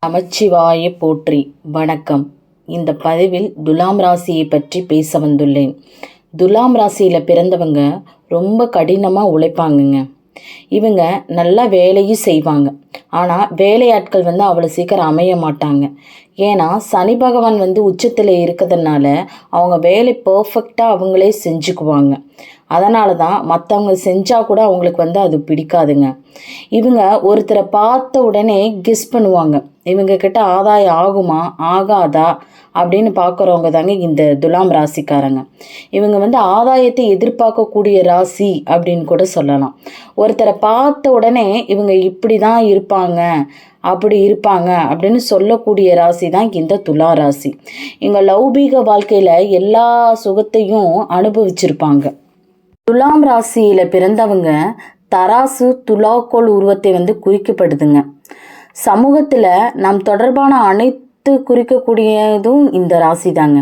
நமச்சிவாய போற்றி. வணக்கம். இந்த பதிவில் துலாம் ராசியை பற்றி பேச வந்துள்ளேன். துலாம் ராசியில் பிறந்தவங்க ரொம்ப கடினமாக உழைப்பாங்கங்க. இவங்க நல்லா வேலையும் செய்வாங்க. ஆனால் வேலையாட்கள் அவ்வளோ சீக்கிரம் அமைய மாட்டாங்க. ஏன்னா சனி பகவான் உச்சத்தில் இருக்கிறதுனால அவங்க வேலை பர்ஃபெக்டாக அவங்களே செஞ்சுக்குவாங்க. அதனால தான் மற்றவங்க செஞ்சால் கூட அவங்களுக்கு அது பிடிக்காதுங்க. இவங்க ஒருத்தரை பார்த்த உடனே கெஸ் பண்ணுவாங்க, இவங்க கிட்ட ஆதாயம் ஆகுமா ஆகாதா அப்படின்னு பார்க்குறவங்க தாங்க இந்த துலாம் ராசிக்காரங்க. இவங்க ஆதாயத்தை எதிர்பார்க்கக்கூடிய ராசி அப்படின்னு கூட சொல்லலாம். ஒருத்தரை பார்த்த உடனே இவங்க இப்படி தான் இருப்பாங்க அப்படி இருப்பாங்க அப்படின்னு சொல்லக்கூடிய ராசி தான் இந்த துலா ராசி. இவங்க லௌபீக வாழ்க்கையில் எல்லா சுகத்தையும் அனுபவிச்சிருப்பாங்க. துலாம் ராசியில் பிறந்தவங்க தராசு துலாக்கோள் உருவத்தை குறிக்கப்படுதுங்க. சமூகத்தில் நம் தொடர்பான அனைத்து குறிக்கக்கூடியதும் இந்த ராசி தாங்க.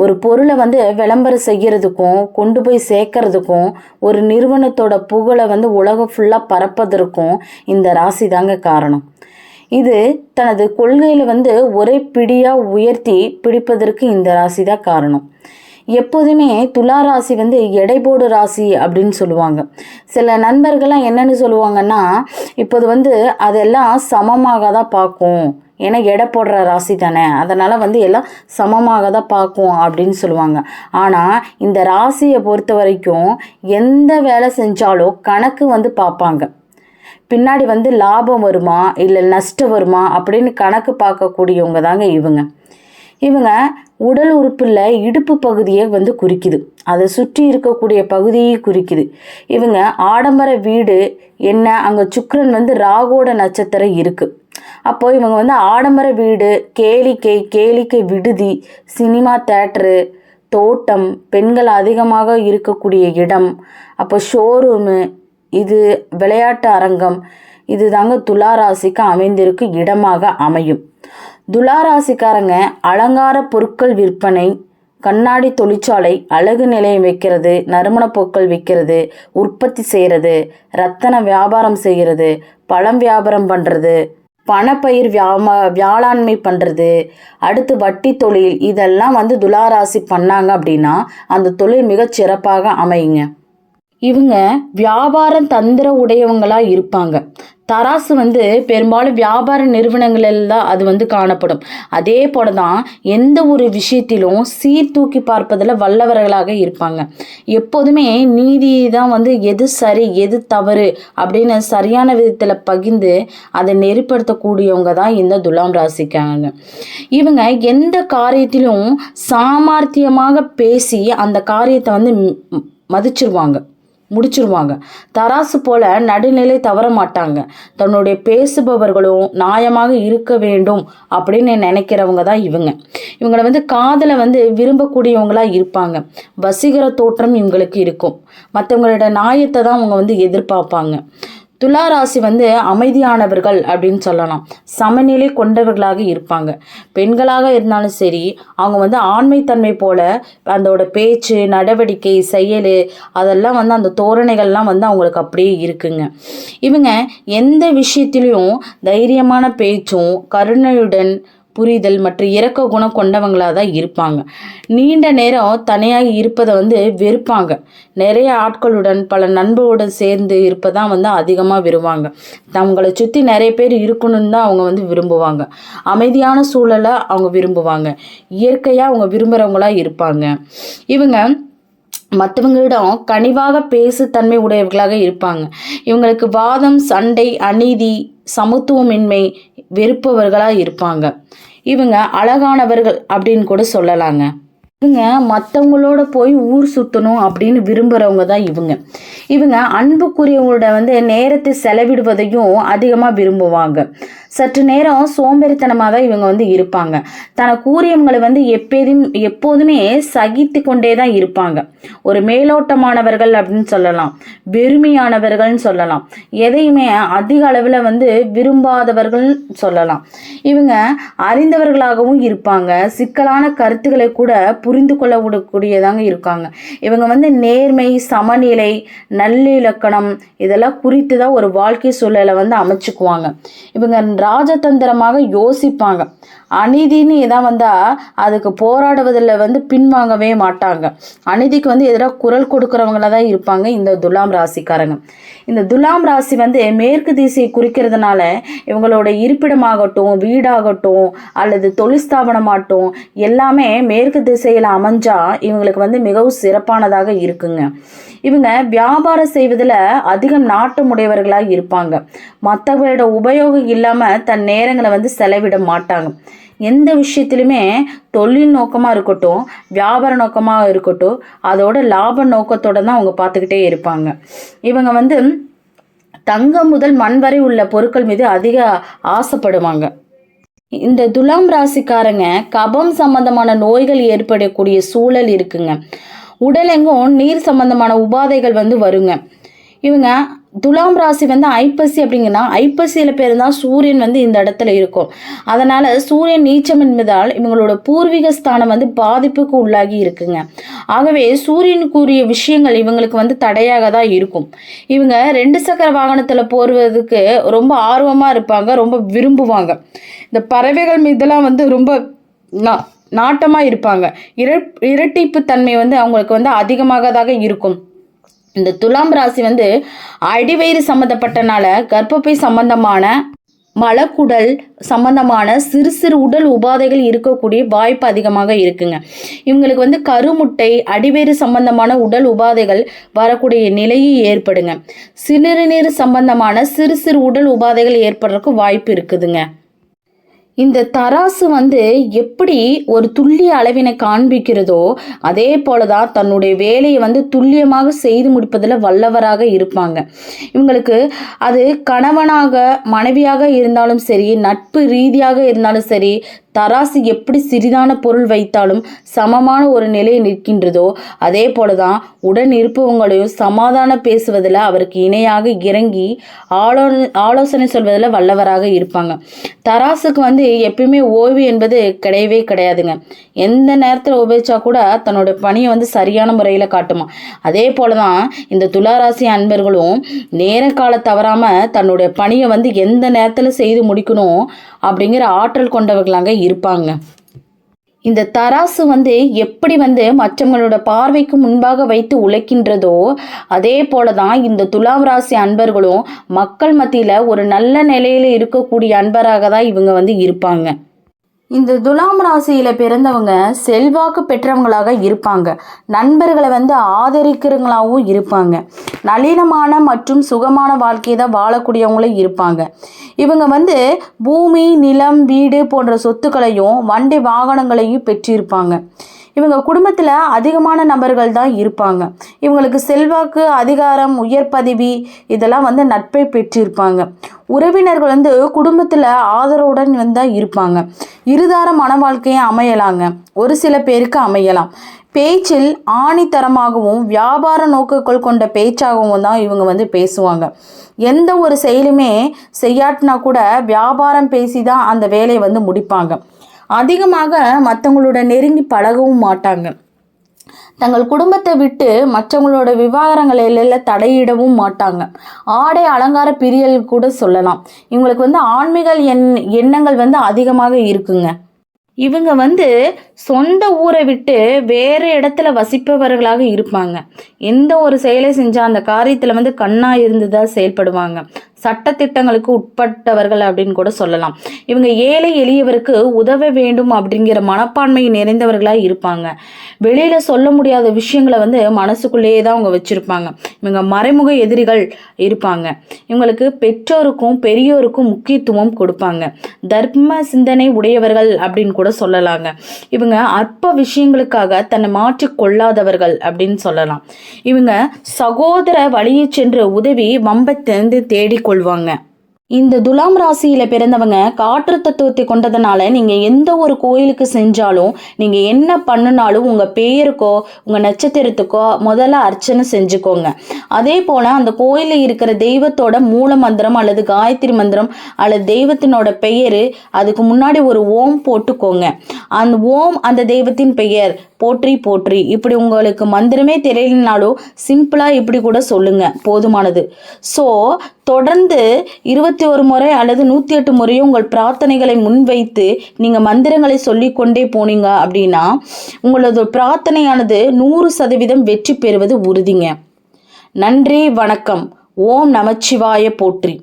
ஒரு பொருளை விளம்பரம் செய்கிறதுக்கும் கொண்டு போய் சேர்க்கறதுக்கும் ஒரு நிறுவனத்தோட புகழை உலகம் ஃபுல்லாக பரப்பதற்கும் இந்த ராசி தாங்க காரணம். இது தனது கொள்கையில் ஒரே பிடியாக உயர்த்தி பிடிப்பதற்கு இந்த ராசி தான் காரணம். எப்போதுமே துலா ராசி எடைபோடு ராசி அப்படின்னு சொல்லுவாங்க. சில நண்பர்கள்லாம் என்னென்னு சொல்லுவாங்கன்னா, இப்போது அதெல்லாம் சமமாக தான் பார்க்கும், ஏன்னா எடை போடுற ராசி தானே, அதனால் எல்லாம் சமமாக தான் பார்க்கும் அப்படின்னு சொல்லுவாங்க. ஆனால் இந்த ராசியை பொறுத்த வரைக்கும் எந்த வேலை செஞ்சாலும் கணக்கு பார்ப்பாங்க. பின்னாடி லாபம் வருமா இல்லை நஷ்டம் வருமா அப்படின்னு கணக்கு பார்க்கக்கூடியவங்க தாங்க இவங்க. இவங்க உடல் உறுப்பில் இடுப்பு பகுதியை குறிக்குது, அதை சுற்றி இருக்கக்கூடிய பகுதியை குறிக்குது. இவங்க ஆடம்பர வீடு என்ன, அங்கே சுக்கிரன் ராகோட நட்சத்திரம் இருக்குது. அப்போது இவங்க ஆடம்பர வீடு, கேளிக்கை விடுதி, சினிமா தேட்டரு, தோட்டம், பெண்கள் அதிகமாக இருக்கக்கூடிய இடம், அப்போ ஷோரூமு, இது விளையாட்டு அரங்கம், இது தாங்க துலா ராசிக்கு அமைந்திருக்கு இடமாக அமையும். துலா ராசிக்காரங்க அலங்கார பொருட்கள் விற்பனை, கண்ணாடி தொழிற்சாலை, அழகு நிலையம் வைக்கிறது, நறுமண பொருட்கள் விற்கிறது, உற்பத்தி செய்கிறது, ரத்தன வியாபாரம் செய்கிறது, பழம் வியாபாரம் பண்ணுறது, பணப்பயிர் வியாழாண்மை பண்ணுறது, அடுத்து வட்டி தொழில், இதெல்லாம் துலா ராசி பண்ணாங்க அப்படின்னா அந்த தொழில் மிகச் சிறப்பாக அமையுங்க. இவங்க வியாபாரம் தந்திர உடையவங்களாக இருப்பாங்க. தராசு பெரும்பாலும் வியாபார நிறுவனங்களில் தான் அது காணப்படும். அதே போல தான் எந்த ஒரு விஷயத்திலும் சீர்தூக்கி பார்ப்பதில் வல்லவர்களாக இருப்பாங்க. எப்போதுமே நீதி தான் எது சரி எது தவறு அப்படின்னு சரியான விதத்தில் பகிர்ந்து அதை நெறிப்படுத்தக்கூடியவங்க தான் இந்த துலாம் ராசிக்காங்க. இவங்க எந்த காரியத்திலும் சாமர்த்தியமாக பேசி அந்த காரியத்தை மதிச்சிருவாங்க, முடிச்சிருவாங்க. தராசு போல நடுநிலை தவற மாட்டாங்க. தன்னுடைய பேசுபவர்களும் நியாயமாக இருக்க வேண்டும் அப்படின்னு நினைக்கிறவங்க தான் இவங்க. இவங்களை காதலை விரும்பக்கூடியவங்களா இருப்பாங்க. வசீகர தோற்றம் இவங்களுக்கு இருக்கும். மற்றவங்களோட நியாயத்தை தான் அவங்க எதிர்பார்ப்பாங்க. துலா ராசி அமைதியானவர்கள் அப்படின்னு சொல்லலாம். சமநிலை கொண்டவர்களாக இருப்பாங்க. பெண்களாக இருந்தாலும் சரி, அவங்க ஆண்மைத்தன்மை போல அதோட பேச்சு, நடவடிக்கை, செயல், அதெல்லாம் அந்த தோரணைகள்லாம் அவங்களுக்கு அப்படியே இருக்குங்க. இவங்க எந்த விஷயத்திலையும் தைரியமான பேச்சும் கருணையுடன் புரிதல் மற்றும் இரக்க குணம் கொண்டவங்களாக தான் இருப்பாங்க. நீண்ட நேரம் தனியாக இருப்பதை வெறுப்பாங்க. நிறைய ஆட்களுடன் பல நண்பர்களுடன் சேர்ந்து இருப்பதான் அதிகமாக விரும்புவாங்க. அவங்கள சுற்றி நிறைய பேர் இருக்கணும்னு தான் அவங்க விரும்புவாங்க. அமைதியான சூழலை அவங்க விரும்புவாங்க. இயற்கையாக அவங்க விரும்புகிறவங்களாக இருப்பாங்க. இவங்க மற்றவங்களிடம் கனிவாக பேசு தன்மை உடையவர்களாக இருப்பாங்க. இவங்களுக்கு வாதம், சண்டை, அநீதி, சமத்துவமின்மை வெறுப்பவர்களாக இருப்பாங்க. இவங்க அழகானவர்கள் அப்படின்னு கூட சொல்லலாங்க. இவங்க மற்றவங்களோட போய் ஊர் சுற்றணும் அப்படின்னு விரும்புகிறவங்க தான் இவங்க. இவங்க அன்புக்குரியவங்களோட நேரத்தை செலவிடுவதையும் அதிகமாக விரும்புவாங்க. சற்று நேரம் சோம்பேறித்தனமாக தான் இவங்க இருப்பாங்க. தனக்கு கூறியவங்களை எப்போதுமே சகித்து கொண்டே தான் இருப்பாங்க. ஒரு மேலோட்டமானவர்கள் அப்படின்னு சொல்லலாம், வெறுமையானவர்கள்னு சொல்லலாம், எதையுமே அதிக அளவில் விரும்பாதவர்கள் சொல்லலாம். இவங்க அறிந்தவர்களாகவும் இருப்பாங்க. சிக்கலான கருத்துக்களை கூட புரிந்து கொள்ளக்கூடியதாங்க இருக்காங்க. இவங்க வந்து நேர்மை, சமநிலை, நல்லிலக்கணம் இதெல்லாம் குறித்து தான் ஒரு வாழ்க்கை சூழலை வந்து அமைச்சுக்குவாங்க. இவங்க ராஜதந்திரமாக யோசிப்பாங்க. அநீதின்னு எதாவது வந்தால் அதுக்கு போராடுவதில் வந்து பின்வாங்கவே மாட்டாங்க. அநீதிக்கு வந்து எதிராக குரல் கொடுக்குறவங்கள தான் இருப்பாங்க இந்த துலாம் ராசிக்காரங்க. இந்த துலாம் ராசி வந்து மேற்கு திசையை குறிக்கிறதுனால இவங்களோட இருப்பிடமாகட்டும், வீடாகட்டும் அல்லது தொழில் ஸ்தாபனமாகட்டும் எல்லாமே மேற்கு திசையில் அமைஞ்சா இவங்களுக்கு வந்து மிகவும் சிறப்பானதாக இருக்குங்க. இவங்க வியாபாரம் செய்வதில் அதிகம் நாட்டமுடையவர்களாக இருப்பாங்க. மற்றவங்களோட உபயோகம் இல்லாமல் தன் நேரங்களை வந்து செலவிட மாட்டாங்க. எந்த விஷயத்துலையுமே தொழில் நோக்கமாக இருக்கட்டும், வியாபார நோக்கமாக இருக்கட்டும், அதோட லாப நோக்கத்தோடு தான் அவங்க பார்த்துக்கிட்டே இருப்பாங்க. இவங்க வந்து தங்கம் முதல் மண் வரை உள்ள பொருட்கள் மீது அதிக ஆசைப்படுவாங்க. இந்த துலாம் ராசிக்காரங்க கபம் சம்பந்தமான நோய்கள் ஏற்படக்கூடிய சூழல் இருக்குங்க. உடலெங்கும் நீர் சம்பந்தமான உபாதைகள் வந்து வருங்க. இவங்க துலாம் ராசி வந்து ஐப்பசி அப்படிங்கன்னா ஐப்பசியில் பேர் தான் சூரியன் வந்து இந்த இடத்துல இருக்கும். அதனால் சூரியன் நீச்சம் என்பதால் இவங்களோட பூர்வீக ஸ்தானம் வந்து பாதிப்புக்கு உள்ளாகி இருக்குங்க. ஆகவே சூரியனுக்குரிய விஷயங்கள் இவங்களுக்கு வந்து தடையாக தான் இருக்கும். இவங்க 2 சக்கர வாகனத்தில் போடுவதுக்கு ரொம்ப ஆர்வமாக இருப்பாங்க, ரொம்ப விரும்புவாங்க. இந்த பறவைகள் மீதெல்லாம் வந்து ரொம்ப நாட்டமாக இருப்பாங்க. இரட்டிப்பு தன்மை வந்து அவங்களுக்கு வந்து அதிகமாக இருக்கும். இந்த துலாம் ராசி வந்து அடிவயிறு சம்மந்தப்பட்டனால கர்ப்பப்பை சம்பந்தமான, மலக்குடல் சம்பந்தமான சிறு சிறு உடல் உபாதைகள் இருக்கக்கூடிய வாய்ப்பு அதிகமாக இருக்குங்க. இவங்களுக்கு வந்து கருமுட்டை, அடிவயிறு சம்பந்தமான உடல் உபாதைகள் வரக்கூடிய நிலையை ஏற்படுங்க. சிறுநீர் சம்பந்தமான சிறு சிறு உடல் உபாதைகள் ஏற்படுறதுக்கு வாய்ப்பு இருக்குதுங்க. இந்த தராசு வந்து எப்படி ஒரு துல்லிய அளவினை காண்பிக்கிறதோ அதே போல தான் தன்னுடைய வேலையை வந்து துல்லியமாக செய்து முடிப்பதில் வல்லவராக இருப்பாங்க. இவங்களுக்கு அது கணவனாக, மனைவியாக இருந்தாலும் சரி, நட்பு ரீதியாக இருந்தாலும் சரி, தராசு எப்படி சிறிதான பொருள் வைத்தாலும் சமமான ஒரு நிலையை நிற்கின்றதோ அதே போல தான் உடன் இருப்பவங்களையும் சமாதான பேசுவதில் அவருக்கு இணையாக இறங்கி ஆலோசனை சொல்வதில் வல்லவராக இருப்பாங்க. தராசுக்கு வந்து எப்பயுமே ஓய்வு என்பது கிடையவே கிடையாதுங்க. எந்த நேரத்தில் உபயோகிச்சா கூட தன்னோட பணியை வந்து சரியான முறையில் காட்டுமா. அதே போல தான் இந்த துளாராசி அன்பர்களும் நேர கால தவறாமல் தன்னுடைய பணியை வந்து எந்த நேரத்தில் செய்து முடிக்கணும் அப்படிங்கிற ஆற்றல் கொண்டவர்களாங்க இருப்பாங்க. இந்த தராசு வந்து எப்படி வந்து மற்றவங்களோட பார்வைக்கு முன்பாக வைத்து உழைக்கின்றதோ அதே போல தான் இந்த துலாம் ராசி அன்பர்களும் மக்கள் மத்தியில் ஒரு நல்ல நிலையில் இருக்கக்கூடிய அன்பராக தான் இவங்க வந்து இருப்பாங்க. இந்த துலாம் ராசியில் பிறந்தவங்க செல்வாக்கு பெற்றவங்களாக இருப்பாங்க. நண்பர்களை வந்து ஆதரிக்கிறவங்களாகவும் இருப்பாங்க. நளினமான மற்றும் சுகமான வாழ்க்கையை தான் வாழக்கூடியவங்களும் இருப்பாங்க. இவங்க வந்து பூமி, நிலம், வீடு போன்ற சொத்துக்களையும் வண்டி வாகனங்களையும் பெற்றிருப்பாங்க. இவங்க குடும்பத்தில் அதிகமான நபர்கள் தான் இருப்பாங்க. இவங்களுக்கு செல்வாக்கு, அதிகாரம், உயர் பதவி இதெல்லாம் வந்து நட்பை பெற்றிருப்பாங்க. உறவினர்கள் வந்து குடும்பத்தில் ஆதரவுடன் வந்து இருப்பாங்க. இருதார மன வாழ்க்கையை அமையலாங்க, ஒரு சில பேருக்கு அமையலாம். பேச்சில் ஆணித்தரமாகவும் வியாபார நோக்குகள் கொண்ட பேச்சாகவும் தான் இவங்க வந்து பேசுவாங்க. எந்த ஒரு செயலுமே செய்யாட்டினா கூட வியாபாரம் பேசி தான் அந்த வேலையை வந்து முடிப்பாங்க. அதிகமாக மற்றவங்களோட நெருங்கி பழகவும் மாட்டாங்க. தங்கள் குடும்பத்தை விட்டு மற்றவங்களோட விவகாரங்களில் தடையிடவும் மாட்டாங்க. ஆடை அலங்கார பிரியல் கூட சொல்லலாம். இவங்களுக்கு வந்து ஆன்மீக எண்ணங்கள் வந்து அதிகமாக இருக்குங்க. இவங்க வந்து சொந்த ஊரை விட்டு வேறு இடத்துல வசிப்பவர்களாக இருப்பாங்க. எந்த ஒரு செயலை செஞ்சால் அந்த காரியத்தில் வந்து கண்ணாக இருந்து தான் செயல்படுவாங்க. சட்டத்திட்டங்களுக்கு உட்பட்டவர்கள் அப்படின்னு கூட சொல்லலாம். இவங்க ஏழை எளியவருக்கு உதவ வேண்டும் அப்படிங்கிற மனப்பான்மை நிறைந்தவர்களாக இருப்பாங்க. வெளியில் சொல்ல முடியாத விஷயங்களை வந்து மனசுக்குள்ளேயே தான் அவங்க வச்சுருப்பாங்க. இவங்க மறைமுக எதிரிகள் இருப்பாங்க. இவங்களுக்கு பெற்றோருக்கும் பெரியோருக்கும் முக்கியத்துவம் கொடுப்பாங்க. தர்ம சிந்தனை உடையவர்கள் அப்படின்னு கூட சொல்லலாங்க. இவங்க அற்ப விஷயங்களுக்காக தன்னை மாற்றி கொள்ளாதவர்கள் அப்படின்னு சொல்லலாம். இவங்க சகோதர வழியை சென்று உதவி வம்பை தேடி கொள்வாங்க. இந்த துலாம் ராசியில் பிறந்தவங்க காற்று தத்துவத்தை கொண்டதுனால நீங்கள் எந்த ஒரு கோயிலுக்கு செஞ்சாலும் நீங்கள் என்ன பண்ணினாலும் உங்கள் பெயருக்கோ உங்கள் நட்சத்திரத்துக்கோ முதல்ல அர்ச்சனை செஞ்சுக்கோங்க. அதே போல் அந்த கோயிலில் இருக்கிற தெய்வத்தோட மூல மந்திரம் அல்லது காயத்ரி மந்திரம் அல்லது தெய்வத்தினோட பெயர், அதுக்கு முன்னாடி ஒரு ஓம் போட்டுக்கோங்க. அந்த ஓம் அந்த தெய்வத்தின் பெயர் போற்றி போற்றி. இப்படி உங்களுக்கு மந்திரமே தெரியலனாலும் சிம்பிளாக இப்படி கூட சொல்லுங்க, போதுமானது. ஸோ தொடர்ந்து 21 முறை அல்லது 108 முறையும் உங்கள் பிரார்த்தனைகளை முன்வைத்து நீங்கள் மந்திரங்களை சொல்லிக்கொண்டே போனீங்க அப்படின்னா உங்களது பிரார்த்தனையானது 100% வெற்றி பெறுவது உறுதிங்க. நன்றி, வணக்கம். ஓம் நமச்சிவாய போற்றி.